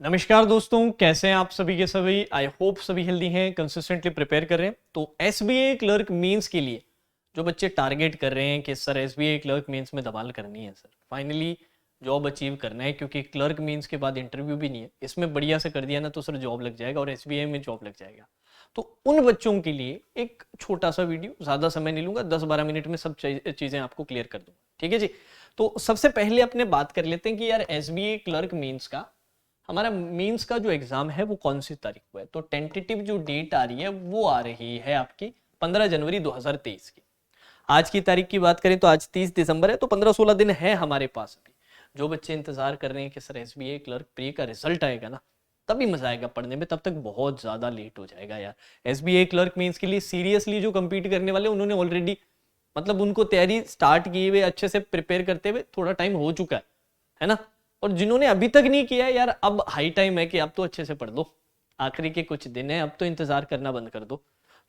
नमस्कार दोस्तों, कैसे हैं आप सभी के सभी। आई होप सभी हेल्दी हैं, कंसिस्टेंटली प्रिपेयर कर रहे हैं। तो एसबीआई क्लर्क मेंस के लिए जो बच्चे टारगेट कर रहे हैं कि सर एसबीआई क्लर्क मेंस में धमाल करनी है, सर फाइनली जॉब अचीव करना है, क्योंकि क्लर्क मेंस के बाद इंटरव्यू भी नहीं है, इसमें बढ़िया से कर दिया ना तो सर जॉब लग जाएगा और एसबीआई में जॉब लग जाएगा। तो उन बच्चों के लिए एक छोटा सा वीडियो, ज़्यादा समय नहीं लूंगा, 10-12 मिनट में सब चीज़ें आपको क्लियर कर दूंगा, ठीक है जी। तो सबसे पहले अपने बात कर लेते हैं कि यार एसबीआई क्लर्क मेंस का हमारा मेंस का जो एग्जाम है वो कौन सी तारीख को है। तो टेंटेटिव जो डेट आ रही है वो आ रही है आपकी 15 जनवरी 2023 की। आज की तारीख की बात करें तो आज 30 दिसंबर है, तो 15-16 दिन है हमारे पास अभी। जो बच्चे इंतजार कर रहे हैं कि सर एसबीआई क्लर्क प्री का रिजल्ट आएगा ना तभी मजा आएगा पढ़ने में, तब तक बहुत ज्यादा लेट हो जाएगा यार। एसबीआई क्लर्क मेंस के लिए सीरियसली जो कंपीट करने वाले उन्होंने ऑलरेडी मतलब उनको तैयारी स्टार्ट किए हुए, अच्छे से प्रिपेयर करते हुए थोड़ा टाइम हो चुका है ना। और जिन्होंने अभी तक नहीं किया है यार, अब हाई टाइम है कि अब तो अच्छे से पढ़ लो। आखिरी के कुछ दिन है, अब तो इंतजार करना बंद कर दो।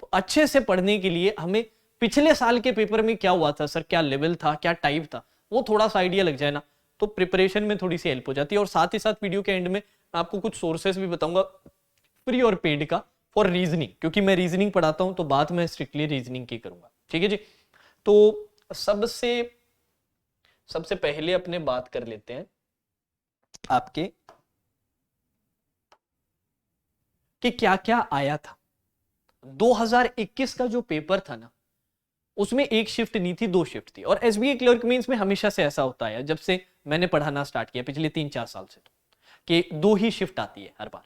तो अच्छे से पढ़ने के लिए हमें पिछले साल के पेपर में क्या हुआ था सर, क्या लेवल था, क्या टाइप था, वो थोड़ा सा आइडिया लग जाए ना तो प्रिपरेशन में थोड़ी सी हेल्प हो जाती है। और साथ ही साथ वीडियो के एंड में आपको कुछ सोर्सेस भी बताऊंगा फ्री और पेड का फॉर रीजनिंग, क्योंकि मैं रीजनिंग पढ़ाता हूं तो बात मैं स्ट्रिक्टली रीजनिंग की करूंगा, ठीक है जी। तो सबसे सबसे पहले अपने बात कर लेते हैं आपके कि क्या क्या आया था। 2021 का जो पेपर था ना उसमें एक शिफ्ट नहीं थी, दो शिफ्ट थी। और एसबीआई क्लर्क मींस में हमेशा से ऐसा होता है, जब से मैंने पढ़ाना स्टार्ट किया पिछले 3-4 साल से, तो कि दो ही शिफ्ट आती है हर बार,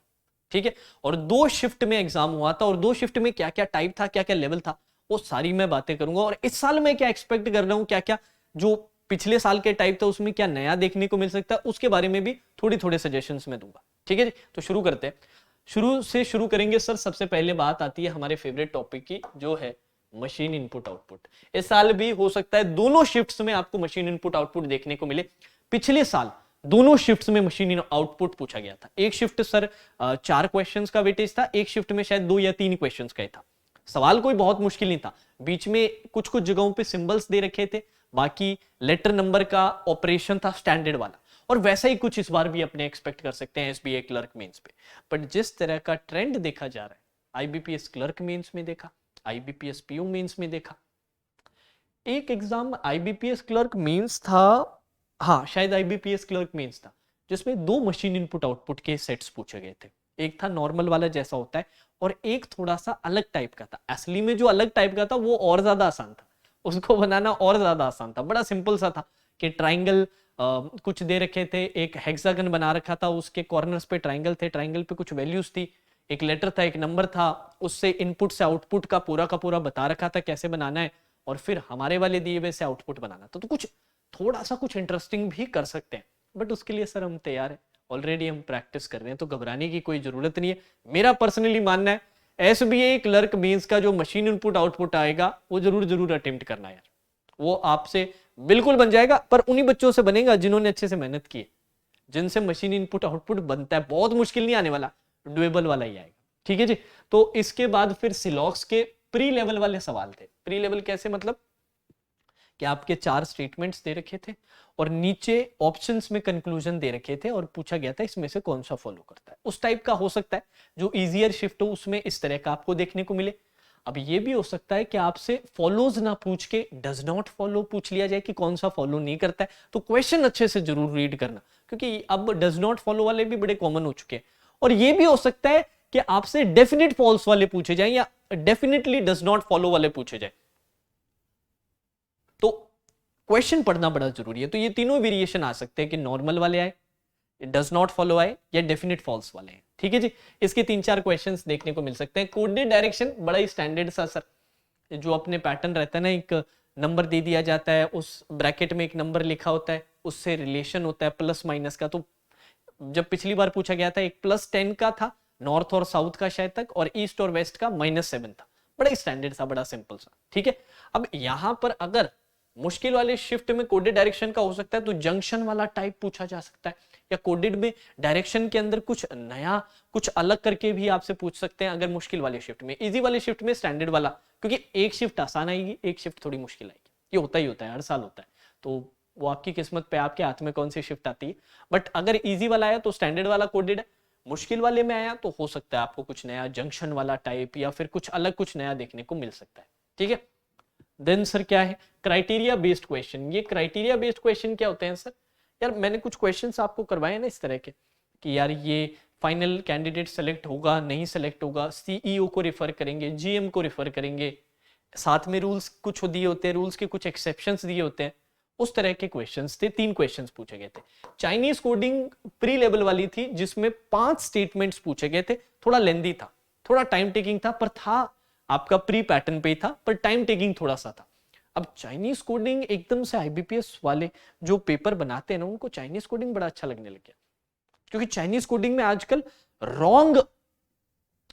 ठीक है। और दो शिफ्ट में एग्जाम हुआ था, और दो शिफ्ट में क्या क्या टाइप था, क्या क्या लेवल था, वो सारी मैं बातें करूंगा। और इस साल मैं क्या एक्सपेक्ट कर रहा हूं, क्या क्या जो पिछले साल के टाइप था उसमें क्या नया देखने को मिल सकता है, उसके बारे में भी थोड़ी थोड़े सजेशंस में दूंगा, ठीक है जी। तो शुरू करते हैं, शुरू से शुरू करेंगे सर। सबसे पहले बात आती है हमारे फेवरेट टॉपिक की, जो है मशीन इनपुट आउटपुट। इस साल भी हो सकता है दोनों शिफ्ट्स में आपको मशीन इनपुट आउटपुट देखने को मिले। पिछले साल दोनों शिफ्ट्स में मशीन आउटपुट पूछा गया था। एक शिफ्ट सर 4 क्वेश्चंस का वेटेज था, एक शिफ्ट में शायद 2 या 3 क्वेश्चंस का ही था। सवाल कोई बहुत मुश्किल नहीं था, बीच में कुछ कुछ जगहों पे सिंबल्स दे रखे थे, बाकी लेटर नंबर का ऑपरेशन था स्टैंडर्ड वाला। और वैसा ही कुछ इस बार भी अपने एक्सपेक्ट कर सकते हैं एसबीआई क्लर्क मेंस पे। बट जिस तरह का ट्रेंड देखा जा रहा है, आईबीपीएस क्लर्क मेंस में देखा, आईबीपीएस पीयू मेंस में देखा, एक एग्जाम आईबीपीएस क्लर्क मेंस था, हाँ शायद आईबीपीएस क्लर्क मेंस था, जिसमें दो मशीन इनपुट आउटपुट के सेट्स पूछे गए थे। एक था नॉर्मल वाला जैसा होता है, और एक थोड़ा सा अलग टाइप का था। असली में जो अलग टाइप का था वो और ज्यादा आसान था, उसको बनाना और ज्यादा आसान था। बड़ा सिंपल सा था कि ट्राइंगल कुछ दे रखे थे, एक हेक्सागन बना रखा था, उसके कॉर्नर्स पे ट्राइंगल थे, ट्राइंगल पे कुछ वैल्यूज थी, एक लेटर था, एक नंबर था, उससे इनपुट से आउटपुट का पूरा बता रखा था कैसे बनाना है, और फिर हमारे वाले दिए हुए से आउटपुट बनाना था। तो कुछ थोड़ा सा कुछ इंटरेस्टिंग भी कर सकते हैं, बट उसके लिए सर हम तैयार हैं, ऑलरेडी हम प्रैक्टिस कर रहे हैं, तो घबराने की कोई जरूरत नहीं है। मेरा पर्सनली मानना है एसबीआई क्लर्क मेंस का जो मशीन इनपुट आउटपुट आएगा वो जरूर जरूर अटेम्प्ट करना यार, वो आपसे बिल्कुल बन जाएगा। पर उन्हीं बच्चों से बनेगा जिन्होंने अच्छे से मेहनत की है, जिनसे मशीन इनपुट आउटपुट बनता है। बहुत मुश्किल नहीं आने वाला, डुएबल वाला ही आएगा, ठीक है जी। तो इसके बाद फिर सिलॉक्स के प्री लेवल वाले सवाल थे। प्री लेवल कैसे, मतलब कि आपके 4 स्टेटमेंट्स दे रखे थे और नीचे ऑप्शंस में कंक्लूजन दे रखे थे, और पूछा गया था इसमें से कौन सा फॉलो करता है। उस टाइप का हो सकता है जो इजियर शिफ्ट हो, उसमें इस तरह का आपको देखने को मिले। अब ये भी हो सकता है कि आपसे फॉलोज ना पूछ के डज नॉट फॉलो पूछ लिया जाए कि कौन सा फॉलो नहीं करता है। तो क्वेश्चन अच्छे से जरूर रीड करना, क्योंकि अब डज नॉट फॉलो वाले भी बड़े कॉमन हो चुके हैं। और ये भी हो सकता है कि आपसे डेफिनेट फॉल्स वाले पूछे जाए या डेफिनेटली डज नॉट फॉलो वाले पूछे जाए। तो क्वेश्चन पढ़ना बड़ा जरूरी है। तो ये तीनों वेरिएशन आ सकते हैं कि नॉर्मल वाले आए, डज नॉट फॉलो आए, या डेफिनेट फॉल्स वाले हैं, ठीक है जी। इसके 3-4 क्वेश्चंस देखने को मिल सकते हैं। कोडेड डायरेक्शन बड़ा ही स्टैंडर्ड सा सर, जो अपने पैटर्न रहता है ना, एक नंबर दे दिया जाता है, उस ब्रैकेट में एक नंबर लिखा होता है, उससे रिलेशन होता है प्लस माइनस का। तो जब पिछली बार पूछा गया था एक +10 का था, नॉर्थ और साउथ का शायद तक, और ईस्ट और वेस्ट का -7 था। बड़ा स्टैंडर्ड सा, बड़ा सिंपल सा, ठीक है। अब यहां पर अगर मुश्किल वाले शिफ्ट में कोडेड डायरेक्शन का हो सकता है तो जंक्शन वाला टाइप पूछा जा सकता है, या कोडेड में डायरेक्शन के अंदर कुछ नया, कुछ अलग करके भी आपसे पूछ सकते हैं अगर मुश्किल वाले शिफ्ट में। इजी वाले शिफ्ट में स्टैंडर्ड वाला, क्योंकि एक शिफ्ट आसान आएगी, एक शिफ्ट थोड़ी मुश्किल आएगी, ये होता ही होता है, हर साल होता है। तो वो आपकी किस्मत पे, आपके हाथ में कौन सी शिफ्ट आती है। बट अगर इजी वाला है तो स्टैंडर्ड वाला कोडेड है, मुश्किल वाले में आया तो हो सकता है आपको कुछ नया जंक्शन वाला टाइप या फिर कुछ अलग कुछ नया देखने को मिल सकता है, ठीक है। देन सर क्या है क्राइटेरिया बेस्ड क्वेश्चन। ये क्राइटेरिया बेस्ड क्वेश्चन क्या होते हैं सर? यार मैंने कुछ क्वेश्चंस आपको करवाए ना इस तरह के कि यार ये फाइनल कैंडिडेट सेलेक्ट होगा नहीं सेलेक्ट होगा, सीईओ को रिफर करेंगे, जीएम को रिफर करेंगे, साथ में रूल्स कुछ दिए होते हैं, रूल्स के कुछ एक्सेप्शंस दिए होते हैं, उस तरह के क्वेश्चंस थे। 3 क्वेश्चंस पूछे गए थे। चाइनीज कोडिंग प्री लेवल वाली थी जिसमें 5 स्टेटमेंट्स पूछे गए थे। थोड़ा लेंदी था, थोड़ा टाइम टेकिंग था, पर था आपका प्री पैटर्न पे ही था, पर टाइम टेकिंग थोड़ा सा था। अब चाइनीज कोडिंग एकदम से आईबीपीएस वाले जो पेपर बनाते हैं ना उनको चाइनीज कोडिंग बड़ा अच्छा लगने लग गया, क्योंकि चाइनीज कोडिंग में आजकल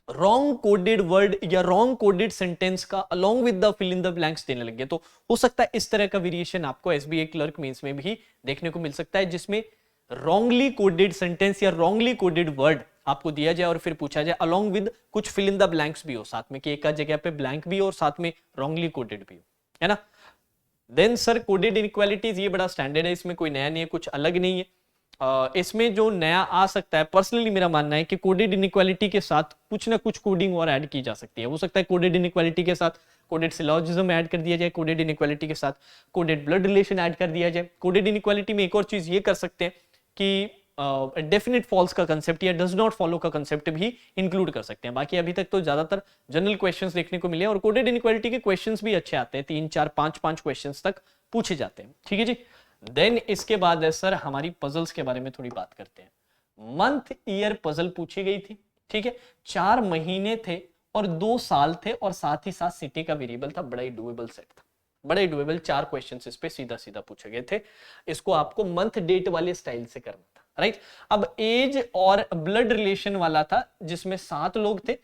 रॉन्ग कोडेड वर्ड या रॉन्ग कोडेड सेंटेंस का along with the fill in the blanks देने लगे। तो हो सकता है इस तरह का वेरिएशन आपको एसबीआई क्लर्क मेंस में भी देखने को मिल सकता है, जिसमें रॉन्गली कोडेड सेंटेंस या रॉन्गली कोडेड वर्ड आपको दिया जाए और फिर पूछा जाए अलोंग विद कुछ फिल इन द ब्लैंक्स भी हो साथ में, कि एक जगह पे ब्लैंक भी हो और साथ में रॉन्गली कोडेड भी हो, है ना। देन सर कोडेड इनइक्वालिटीज, ये बड़ा स्टैंडर्ड है, इसमें कोई नया नहीं है, कुछ अलग नहीं है। इसमें जो नया आ सकता है, पर्सनली मेरा मानना है कि कोडेड इनइक्वालिटी के साथ कुछ ना कुछ कोडिंग और ऐड की जा सकती है। हो सकता है कोडेड इनइक्वालिटी के साथ कोडेड सिलॉजिज्म ऐड कर दिया जाए, कोडेड इनइक्वालिटी के साथ कोडेड ब्लड रिलेशन ऐड कर दिया जाए। कोडेड इनइक्वालिटी में एक और चीज ये कर सकते हैं कि डेफिनेट फॉल्स का कंसेप्ट या डज नॉट फॉलो का कंसेप्ट भी इंक्लूड कर सकते हैं। बाकी अभी तक तो ज्यादातर जनरल क्वेश्चंस देखने को मिले और कोडेड इनइक्वालिटी के क्वेश्चंस भी अच्छे आते हैं, 3 4 5 5 क्वेश्चंस तक पूछे जाते हैं, ठीक है जी। देन इसके बाद है सर हमारी पजल्स के बारे में थोड़ी बात करते हैं। मंथ ईयर पजल पूछी गई थी, ठीक है। 4 महीने थे और 2 साल थे और साथ ही साथ सिटी का वेरिएबल था। बड़ा ही डुएबल सेट था, बड़ा ही डुएबल। 4 क्वेश्चन इस पे सीधा सीधा पूछे गए थे। इसको आपको मंथ डेट वाले स्टाइल से करना था, राइट। अब एज और ब्लड रिलेशन वाला था जिसमें 7 लोग थे,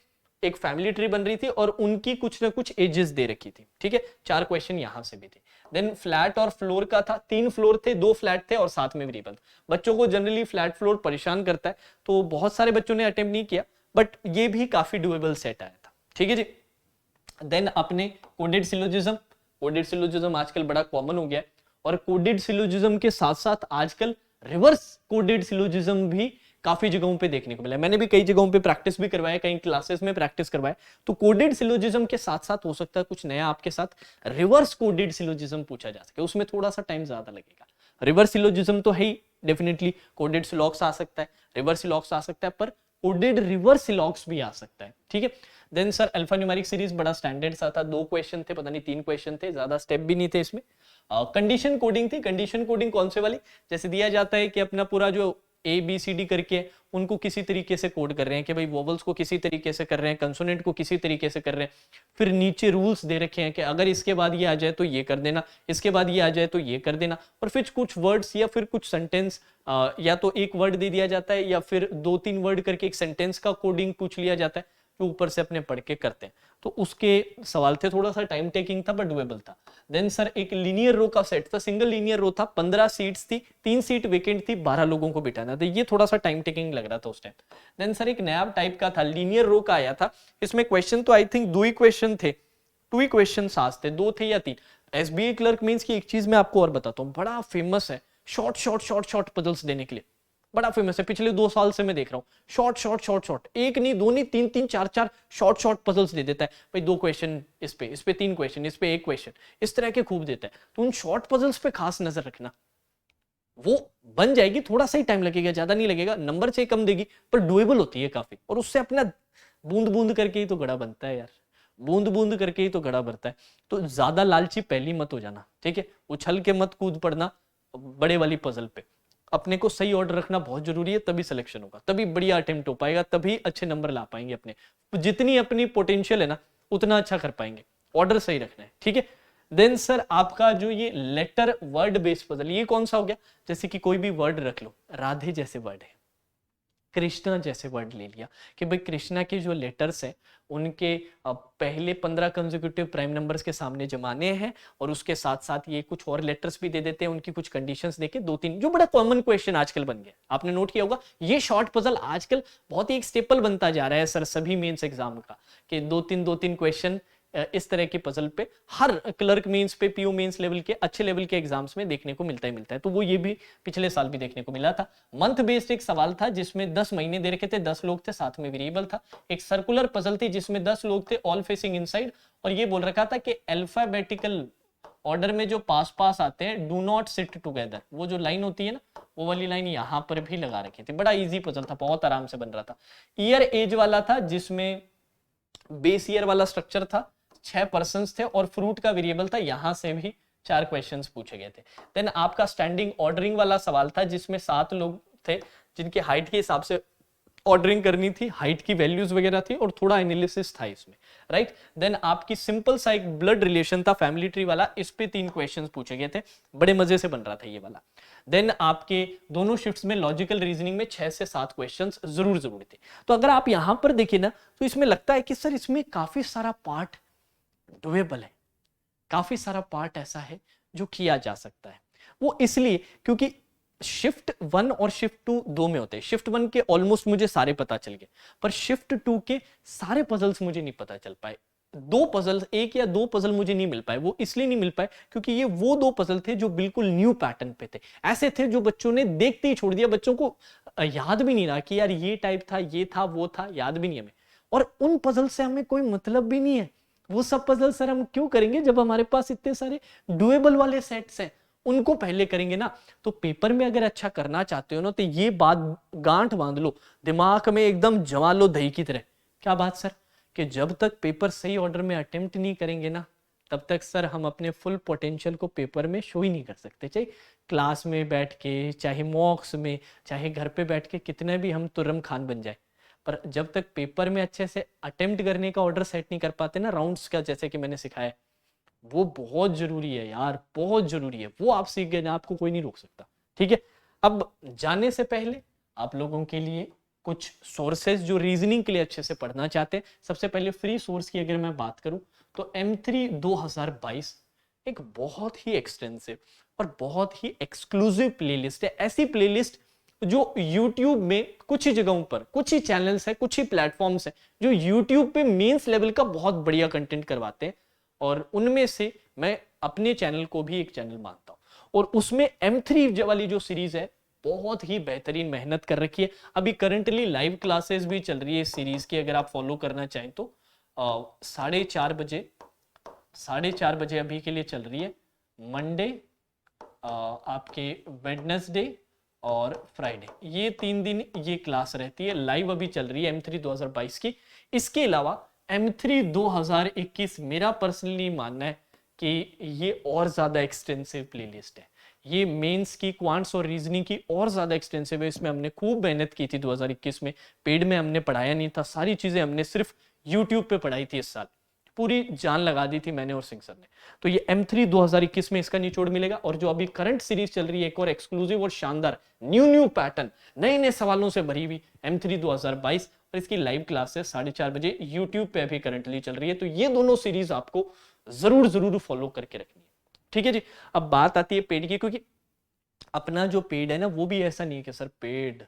एक फैमिली ट्री बन रही थी और उनकी कुछ ना कुछ एजेस दे रखी थी, ठीक है। 4 क्वेश्चन यहां से भी थे। देन फ्लैट और फ्लोर का था, 3 फ्लोर थे, 2 फ्लैट थे और साथ में वेरिएबल। बच्चों को जनरली फ्लैट फ्लोर परेशान करता है तो बहुत सारे बच्चों ने अटेम्प्ट नहीं किया, बट ये भी काफी डुएबल सेट आया था, ठीक है जी। देन अपने कोडेड सिलोजिज्म आजकल बड़ा कॉमन हो गया है और कोडेड सिलोजिज्म के साथ साथ आजकल रिवर्स कोडेड सिलोजिज्म भी काफी जगहों पे देखने को मिला है। मैंने भी कई जगहों पे प्रैक्टिस भी करवाया, कई क्लासेस में प्रैक्टिस करवाया। तो कोडेड सिलोजिज्म के साथ साथ हो सकता है कुछ नया आपके साथ रिवर्स कोडेड सिलोजिज्म पूछा जा सके, उसमें थोड़ा सा टाइम ज्यादा लगेगा। रिवर्स सिलोजिज्म तो है ही, डेफिनेटली कोडेड सिलॉक्स आ सकता है, रिवर्स सिलॉक्स आ सकता है, पर कोडेड रिवर्स सिलॉक्स भी आ सकता है, ठीक है। Then sir alpha numeric series बड़ा स्टैंडर्ड सा था, 2 क्वेश्चन थे, पता नहीं 3 क्वेश्चन थे, ज्यादा स्टेप भी नहीं थे इसमें। कंडीशन कोडिंग थी। कंडीशन कोडिंग कौन से वाली? जैसे दिया जाता है कि अपना पूरा जो ए बी सी डी करके उनको किसी तरीके से कोड कर रहे हैं कि भाई वोवल्स को किसी तरीके से कर रहे हैं, कंसोनेंट को किसी तरीके से कर रहे हैं, फिर नीचे रूल्स दे रखे हैं कि अगर इसके बाद ये आ जाए तो ये कर देना, इसके बाद ये आ जाए तो ये कर देना, और फिर कुछ वर्ड्स या फिर कुछ सेंटेंस या तो एक वर्ड दे दिया जाता है या फिर 2-3 वर्ड करके एक सेंटेंस का कोडिंग पूछ लिया जाता है जो ऊपर से अपने पढ़ के करते हैं। तो उसके सवाल थे, थोड़ा सा टाइम टेकिंग था बट डुएबल था। देन सर एक लीनियर रो का सेट था, सिंगल लीनियर रो था, 15 सीट्स थी, 3 सीट वेकेंट थी, 12 लोगों को बिठाना था। ये थोड़ा सा टाइम टेकिंग लग रहा था उस टाइम। देन सर एक नया टाइप का था, लीनियर रो का आया था। इसमें क्वेश्चन तो आई थिंक 2 ही क्वेश्चन थे, 2 ही क्वेश्चन सास थे, 2 थे या 3। एसबीआई क्लर्क मींस की एक चीज मैं आपको और बताता हूँ, बड़ा फेमस है शॉर्ट पजल्स देने के लिए, बड़ा फेमस है। पिछले 2 साल से मैं देख रहा हूँ शॉर्ट, एक नहीं, 2 नहीं, 3 4 शॉर्ट पजल्स दे देता है। भाई 2 क्वेश्चन इस पे 3 क्वेश्चन इस पे, 1 क्वेश्चन, इस तरह के खूब देता है। तो उन शॉर्ट पजल्स पे खास नजर रखना, वो बन जाएगी, थोड़ा सा ही टाइम लगेगा, ज्यादा नहीं लगेगा, नंबर से कम देगी, पर डुएबल होती है काफी, और उससे अपना बूंद बूंद करके ही तो घड़ा बनता है यार, बूंद बूंद करके ही तो घड़ा भरता है। तो ज्यादा लालची पहली मत हो जाना, ठीक है। उछल के मत कूद पड़ना बड़े वाली पजल पे। अपने को सही ऑर्डर रखना बहुत जरूरी है, तभी सिलेक्शन होगा, तभी बढ़िया अटेम्प्ट हो पाएगा, तभी अच्छे नंबर ला पाएंगे अपने। जितनी अपनी पोटेंशियल है ना उतना अच्छा कर पाएंगे, ऑर्डर सही रखना है, ठीक है। देन सर आपका जो ये लेटर वर्ड बेस्ड पजल, ये कौन सा हो गया? जैसे कि कोई भी वर्ड रख लो, राधे जैसे वर्ड है, कृष्णा जैसे वर्ड ले लिया कि भाई कृष्णा के जो लेटर्स हैं उनके पहले 15 कंसेक्यूटिव प्राइम नंबर्स के सामने जमाने हैं, और उसके साथ साथ ये कुछ और लेटर्स भी दे देते हैं, उनकी कुछ कंडीशंस देके 2-3, जो बड़ा कॉमन क्वेश्चन आजकल बन गया, आपने नोट किया होगा। ये शॉर्ट पजल आजकल बहुत ही एक स्टेपल बनता जा रहा है सर सभी मेंस एग्जाम का, कि 2-3 क्वेश्चन इस तरह के पजल पे हर क्लर्क मेंस पे, पीओ मेंस लेवल के, अच्छे लेवल के एग्जाम्स में देखने को मिलता है। तो वो ये भी पिछले साल भी देखने को मिला था। मंथ बेस्ड एक सवाल था जिसमें 10 महीने दे रखे थे, 10 लोग थे, साथ में वेरिएबल था। एक सर्कुलर पजल थी जिसमें 10 लोग थे, ऑल फेसिंग इनसाइड, और ये बोल रखा था कि अल्फाबेटिकल ऑर्डर में जो पास पास आते हैं, डू नॉट सिट टुगेदर, वो जो लाइन होती है ना, वो वाली लाइन यहाँ पर भी लगा रखी थी। बड़ा इजी पजल था, बहुत आराम से बन रहा था। ईयर एज वाला था जिसमें बेस ईयर वाला स्ट्रक्चर था, 6 पर्सन्स थे और फ्रूट का वेरिएबल था, यहां से भी 4 क्वेश्चंस पूछे गए थे। देन आपका स्टैंडिंग ऑर्डरिंग वाला सवाल था जिसमें 7 लोग थे जिनकी हाइट के हिसाब से ऑर्डरिंग करनी थी, हाइट की वैल्यूज वगैरह थी और थोड़ा एनालिसिस था इसमें, राइट। देन आपकी सिंपल सा एक ब्लड रिलेशन था फैमिली ट्री वाला, इस पे 3 क्वेश्चंस पूछे गए थे, बड़े मजे से बन रहा था ये वाला। देन आपके दोनों शिफ्ट्स में लॉजिकल रीजनिंग में 6 से 7 क्वेश्चंस जरूर थे। तो अगर आप यहां पर देखिए ना, तो इसमें लगता है कि सर इसमें काफी सारा पार्ट डुएबल है, काफी सारा पार्ट ऐसा है जो किया जा सकता है। वो इसलिए क्योंकि शिफ्ट 1 और शिफ्ट 2 दो में होते हैं। शिफ्ट 1 के ऑलमोस्ट मुझे सारे पता चल गए, पर शिफ्ट 2 के सारे पजल्स मुझे नहीं पता चल पाए। 2 पजल, 1 या 2 पजल मुझे नहीं मिल पाए। वो इसलिए नहीं मिल पाए क्योंकि ये वो 2 पजल थे जो बिल्कुल न्यू पैटर्न पे थे, ऐसे थे जो बच्चों ने देखते ही छोड़ दिया, बच्चों को याद भी नहीं रहा कि यार ये टाइप था, ये था, वो था, याद भी नहीं हमें, और उन पजल से हमें कोई मतलब भी नहीं है। वो सब पजल सर हम क्यों करेंगे जब हमारे पास इतने सारे डुएबल वाले सेट्स हैं, उनको पहले करेंगे ना। तो पेपर में अगर अच्छा करना चाहते हो ना, तो ये बात गांठ बांध लो, दिमाग में एकदम जमा लो दही की तरह। क्या बात सर? कि जब तक पेपर सही ऑर्डर में अटेम्प्ट नहीं करेंगे ना, तब तक सर हम अपने फुल पोटेंशियल को पेपर में शो ही नहीं कर सकते। चाहे क्लास में बैठ के, चाहे मॉक्स में, चाहे घर पे बैठ के कितने भी हम तुर्रम खान बन जाए, पर जब तक पेपर में अच्छे से अटेम्प्ट करने का ऑर्डर सेट नहीं कर पाते ना, राउंड्स का, जैसे कि मैंने सिखाया, वो बहुत जरूरी है यार, बहुत जरूरी है। वो आप सीख गए ना, आपको कोई नहीं रोक सकता, ठीक है। अब जाने से पहले आप लोगों के लिए कुछ सोर्सेज जो रीजनिंग के लिए अच्छे से पढ़ना चाहते हैं। सबसे पहले फ्री सोर्स की अगर मैं बात करूं तो M3 2022 एक बहुत ही एक्सटेंसिव और बहुत ही एक्सक्लूसिव प्लेलिस्ट है। ऐसी प्लेलिस्ट जो YouTube में कुछ ही जगहों पर, कुछ ही चैनल्स है, कुछ ही प्लेटफॉर्म्स है जो YouTube पे मेंस लेवल का बहुत बढ़िया कंटेंट करवाते हैं, और उनमें से मैं अपने चैनल को भी एक चैनल मानता हूं। और उसमें M3 वाली जो सीरीज है, बहुत ही बेहतरीन मेहनत कर रखी है। अभी करंटली लाइव क्लासेस भी चल रही है इस सीरीज की, अगर आप फॉलो करना चाहें तो 4:30 बजे अभी के लिए चल रही है। मंडे, आपके वेडनेसडे और फ्राइडे, ये 3 दिन ये क्लास रहती है, लाइव अभी चल रही है M3 2022 की। इसके अलावा M3 2021 मेरा पर्सनली मानना है कि ये और ज्यादा एक्सटेंसिव प्लेलिस्ट है। ये मेंस की, क्वांट्स और रीजनिंग की और ज्यादा एक्सटेंसिव है। इसमें हमने खूब मेहनत की थी 2021 में, पेड में हमने पढ़ाया नहीं था, सारी चीजें हमने सिर्फ YouTube पे पढ़ाई थी। इस साल पूरी जान लगा दी थी मैंने और सिंह सर ने। तो ये M3 2021 में इसका निचोड़ मिलेगा। और जो अभी करंट सीरीज चल रही है, एक और एक्सक्लूसिव और शानदार न्यू पैटर्न, नए नए सवालों से भरी हुई M3 2022, और इसकी लाइव क्लासेस 4:30 बजे YouTube पे अभी करंटली चल रही है। तो ये दोनों सीरीज आपको जरूर फॉलो करके रखनी है, ठीक है जी। अब बात आती है पेड की, क्योंकि अपना जो पेड है ना, वो भी ऐसा नहीं है कि सर पेड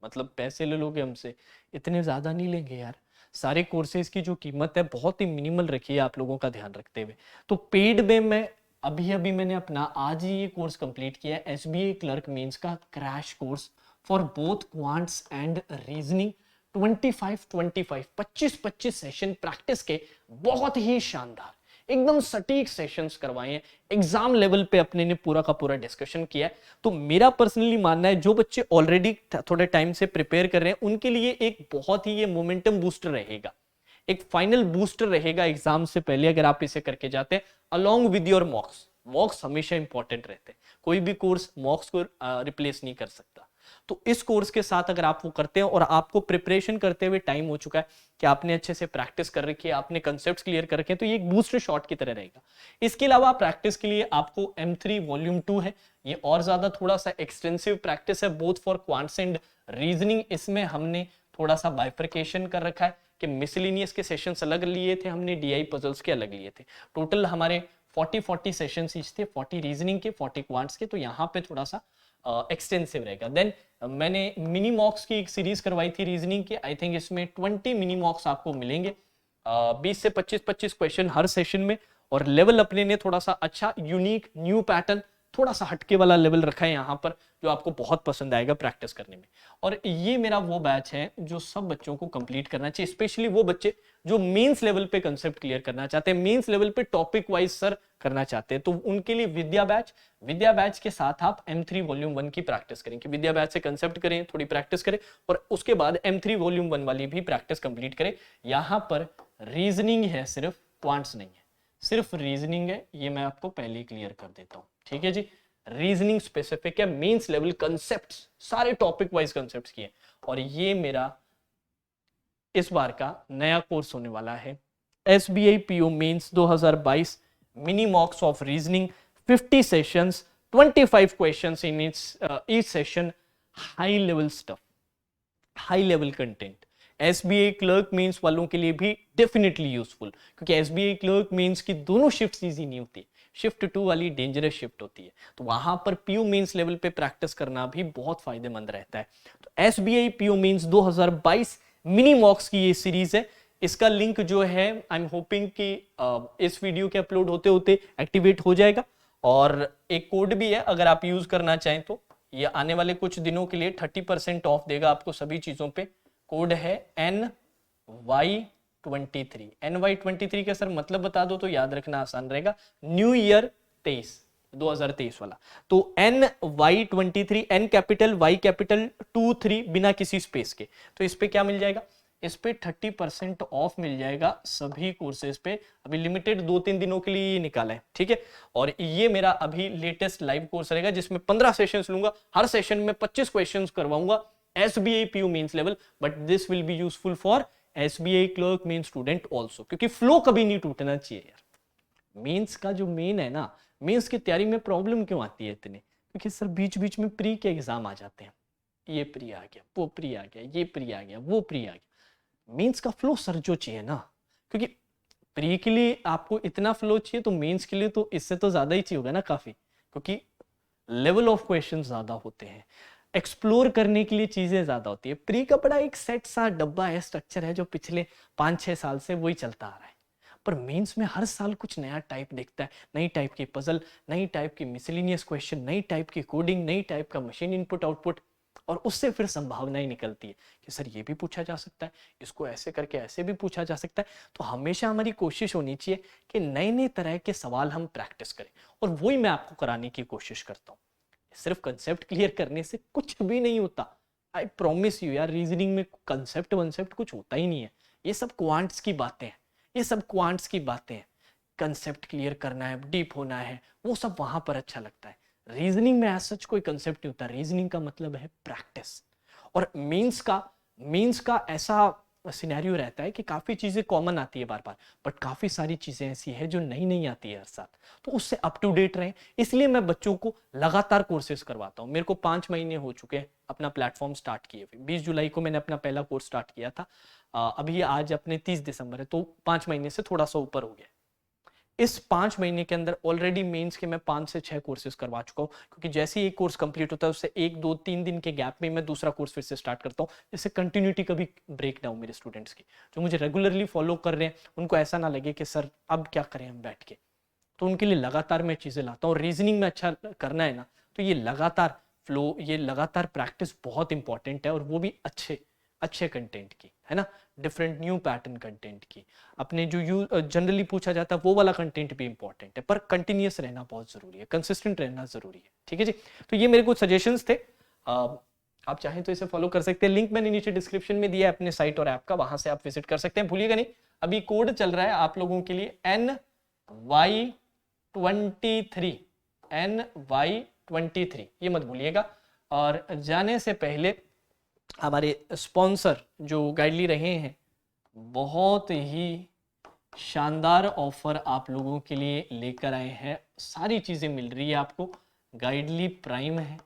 मतलब पैसे ले लोगे हमसे, इतने ज्यादा नहीं लेंगे यार। सारे कोर्सेज की जो कीमत है बहुत ही मिनिमल रखी है, आप लोगों का ध्यान रखते हुए। तो पेड में मैं अभी मैंने अपना आज ही ये कोर्स कंप्लीट किया है, SBI क्लर्क मेंस का crash course for both quants and reasoning. 25 session practice के, बहुत ही शानदार, एकदम सटीक सेशंस करवाए हैं। एग्जाम लेवल पे अपने ने पूरा का पूरा डिस्कशन किया है। तो मेरा पर्सनली मानना है, जो बच्चे ऑलरेडी थोड़े टाइम से प्रिपेयर कर रहे हैं, उनके लिए एक बहुत ही ये मोमेंटम बूस्टर रहेगा, एक फाइनल बूस्टर रहेगा एग्जाम से पहले, अगर आप इसे करके जाते हैं अलोंग विद योर मॉक्स। मॉक्स हमेशा इंपॉर्टेंट रहते हैं, कोई भी कोर्स मॉक्स को रिप्लेस नहीं कर सकता। तो इस कोर्स के साथ अगर आप वो करते हैं और आपको प्रिपरेशन करते हुए टाइम हो चुका है कि आपने अच्छे से प्रैक्टिस कर रखी है, आपने कंसेप्ट्स क्लियर कर रखे हैं, तो ये एक बूस्टर शॉट की तरह रहेगा। इसके अलावा प्रैक्टिस के लिए आपको M3 वॉल्यूम 2 है, ये और ज्यादा थोड़ा सा एक्सटेंसिव प्रैक्टिस है, both for quants and reasoning. इसमें हमने थोड़ा सा बाइफर्केशन कर रखा है कि मिसलिनियस के सेशंस अलग लिए थे, हमने DI पजल्स के अलग लिए थे। टोटल हमारे 40 सेशंस ईच थे, 40 रीजनिंग के, 40 क्वांट्स के, तो यहाँ पे थोड़ा सा एक्सटेंसिव रहेगा। देन मैंने मिनी मॉक्स की एक सीरीज करवाई थी रीजनिंग की, आई थिंक इसमें 20 मिनी मॉक्स आपको मिलेंगे। 20 से 25 क्वेश्चन हर सेशन में, और लेवल अपने ने थोड़ा सा अच्छा यूनिक न्यू पैटर्न थोड़ा सा हटके वाला लेवल रखा है यहाँ पर, जो आपको बहुत पसंद आएगा प्रैक्टिस करने में। और ये मेरा वो बैच है जो सब बच्चों को कंप्लीट करना चाहिए, स्पेशली वो बच्चे जो मेंस लेवल पे कंसेप्ट क्लियर करना चाहते हैं, मेंस लेवल पे टॉपिक वाइज सर करना चाहते हैं, तो उनके लिए विद्या बैच के साथ आप M3 वॉल्यूम 1 की प्रैक्टिस करें, कि विद्या बैच से कंसेप्ट करें, थोड़ी प्रैक्टिस करें, और उसके बाद M3 वॉल्यूम 1 वाली भी प्रैक्टिस कंप्लीट करें। यहाँ पर रीजनिंग है, सिर्फ क्वांट्स नहीं है, सिर्फ रीजनिंग है, ये मैं आपको पहले ही क्लियर कर देता हूं, ठीक है जी। रीजनिंग स्पेसिफिक है, मेंस लेवल कंसेप्ट्स सारे टॉपिक वाइज कंसेप्ट्स किए, और ये मेरा इस बार का नया कोर्स होने वाला है SBI PO mains 2022 mini mocks of reasoning, 50 sessions, 25 questions in each session, high level stuff, high level content. SBI clerk mains वालों के लिए भी डेफिनेटली यूजफुल, क्योंकि SBI क्लर्क मेंस की दोनों शिफ्ट्स इजी नहीं होती, शिफ्ट 2 वाली डेंजरस शिफ्ट होती है, तो वहां पर PO मेंस लेवल पे प्रैक्टिस करना भी बहुत फायदेमंद रहता है। तो SBI PO mains 2022 mini mocks की ये सीरीज है, इसका लिंक जो है आई एम होपिंग कि इस वीडियो के अपलोड होते होते एक्टिवेट हो जाएगा, और एक कोड भी है अगर आप यूज करना चाहें तो, ये आने वाले कुछ दिनों के लिए 30% ऑफ देगा आपको सभी चीजों पे। कोड है NY23। NY23 का सर मतलब बता दो तो याद रखना आसान रहेगा, न्यू ईयर 2023 वाला। तो NY23, N capital Y capital 23 बिना किसी स्पेस के, तो इस पे क्या मिल जाएगा, इस पे 30% ऑफ मिल जाएगा सभी कोर्सेज पे, अभी लिमिटेड 2-3 दिनों के लिए ये निकाला है, ठीक है। और ये मेरा अभी लेटेस्ट लाइव कोर्स रहेगा, जिसमें 15 सेशंस लूंगा, हर सेशन में 25 क्वेश्चंस करवाऊंगा SBI PO mains level, but this will be useful for SBI clerk main student also, क्योंकि फ्लो कभी नहीं टूटना चाहिए यार। मेंस का जो मेन है ना, मेंस की तैयारी में प्रॉब्लम क्यों आती है इतनी, क्योंकि सर बीच बीच में प्री के एग्जाम आ जाते हैं, ये प्री आ गया, वो प्री आ गया, ये प्री आ गया, वो प्री आ गया। मेंस का फ्लो सर जो चाहिए ना, क्योंकि प्री के लिए आपको इतना फ्लो चाहिए, तो मेंस के लिए तो इससे तो ज्यादा ही चाहिए होगा ना काफी, क्योंकि लेवल ऑफ क्वेश्चन ज्यादा होते हैं, एक्सप्लोर करने के लिए चीजें ज्यादा होती है। प्री का बड़ा एक सेट सा डब्बा है, स्ट्रक्चर है, जो पिछले 5-6 साल से वही चलता आ रहा है, पर मेंस में हर साल कुछ नया टाइप दिखता है, नई टाइप की पजल, नई टाइप की मिसलिनियस क्वेश्चन, नई टाइप की कोडिंग, नई टाइप का मशीन इनपुट आउटपुट, और उससे फिर संभावनाएं निकलती है कि सर ये भी पूछा जा सकता है, इसको ऐसे करके ऐसे भी पूछा जा सकता है। तो हमेशा हमारी कोशिश होनी चाहिए कि नए नए तरह के सवाल हम प्रैक्टिस करें, और वही मैं आपको कराने की कोशिश करता हूँ। सिर्फ कंसेप्ट क्लियर करने से कुछ भी नहीं होता, आई प्रॉमिस यू यार, रीजनिंग में कंसेप्ट वंसेप्ट कुछ होता ही नहीं है, ये सब क्वांट्स की बातें हैं, ये सब क्वांट्स की बातें हैं। कंसेप्ट क्लियर करना है, डीप होना है, वो सब वहां पर अच्छा लगता है। रीजनिंग में सच कोई कंसेप्ट नहीं होता, रीजनिंग का मतलब है प्रैक्टिस। और मीन्स का ऐसा सिनेरियो रहता है कि काफी चीजें कॉमन आती है बार बार, बट काफी सारी चीजें ऐसी है जो नई नई आती है हर साल, तो उससे अप टू डेट रहें, इसलिए मैं बच्चों को लगातार कोर्सेज करवाता हूँ। मेरे को 5 महीने हो चुके हैं अपना प्लेटफॉर्म स्टार्ट किए हुए, 20 जुलाई को मैंने अपना पहला कोर्स स्टार्ट किया था, अभी आज अपने 30 दिसंबर है, तो 5 महीने से थोड़ा सा ऊपर हो गया। इस 5 महीने के अंदर ऑलरेडी मेंस के मैं 5 से 6 कोर्सेज करवा चुका हूँ, क्योंकि जैसे ही एक कोर्स कंप्लीट होता है उससे 1-2-3 दिन के गैप में मैं दूसरा कोर्स फिर से स्टार्ट करता हूँ, जिससे कंटिन्यूटी कभी ब्रेक ना हो मेरे स्टूडेंट्स की, जो मुझे रेगुलरली फॉलो कर रहे हैं, उनको ऐसा ना लगे कि सर अब क्या करें हम बैठ के। तो उनके लिए लगातार मैं चीजें लाता हूँ, और रीजनिंग में अच्छा करना है ना, तो ये लगातार फ्लो, ये लगातार प्रैक्टिस बहुत इंपॉर्टेंट है, और वो भी अच्छे कंटेंट की, है ना, डिफरेंट न्यू पैटर्न कंटेंट की। अपने जो जनरली पूछा जाता है वो वाला कंटेंट भी इंपॉर्टेंट है, पर कंटिन्यूअस रहना बहुत जरूरी है, कंसिस्टेंट रहना जरूरी है, ठीक है जी। तो ये मेरे कुछ सजेशंस थे, आप चाहें तो इसे फॉलो कर सकते हैं, लिंक मैंने नीचे डिस्क्रिप्शन में दिया है अपने साइट और ऐप का, वहां से आप विजिट कर सकते हैं। भूलिएगा नहीं, अभी कोड चल रहा है आप लोगों के लिए NY23, NY23, ये मत भूलिएगा। और जाने से पहले हमारे स्पॉन्सर जो गाइडली रहे हैं, बहुत ही शानदार ऑफर आप लोगों के लिए लेकर आए हैं, सारी चीजें मिल रही है आपको। गाइडली प्राइम है,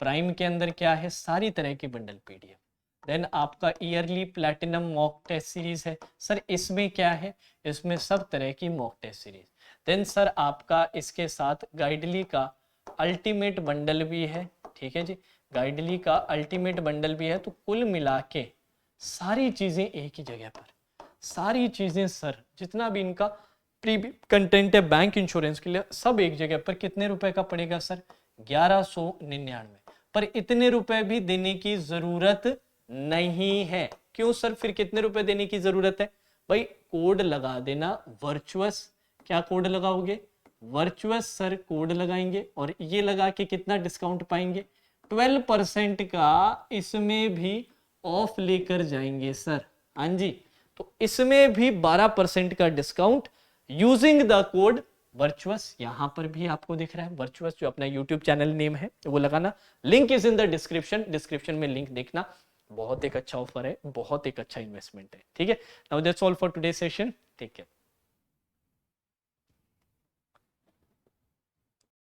प्राइम के अंदर क्या है, सारी तरह के बंडल PDF, देन आपका yearly platinum mock test series है सर, इसमें क्या है, इसमें सब तरह की mock test series, then sir आपका इसके साथ गाइडली का अल्टीमेट बंडल भी है, ठीक है जी, गाइडली का अल्टीमेट बंडल भी है। तो कुल मिला के सारी चीजें एक ही जगह पर, सारी चीजें सर, जितना भी इनका प्री कंटेंट है बैंक इंश्योरेंस के लिए, सब एक जगह पर कितने रुपए का पड़ेगा सर? 1199। पर इतने रुपए भी देने की जरूरत नहीं है। क्यों सर? फिर कितने रुपए देने की जरूरत है भाई? कोड लगा देना वर्चुअस। क्या कोड लगाओगे? वर्चुअस सर कोड लगाएंगे, और ये लगा के कितना डिस्काउंट पाएंगे? 12% का इसमें भी ऑफ लेकर जाएंगे सर। हाँ जी, तो इसमें भी 12% का discount using the code virtuous. यहां पर भी आपको दिख रहा है वर्चुअस, जो अपना यूट्यूब चैनल नेम है वो लगाना। Link is in the description, description में लिंक देखना। बहुत एक अच्छा ऑफर है, बहुत एक अच्छा इन्वेस्टमेंट है। ठीक है, now that's all for today session. Take care.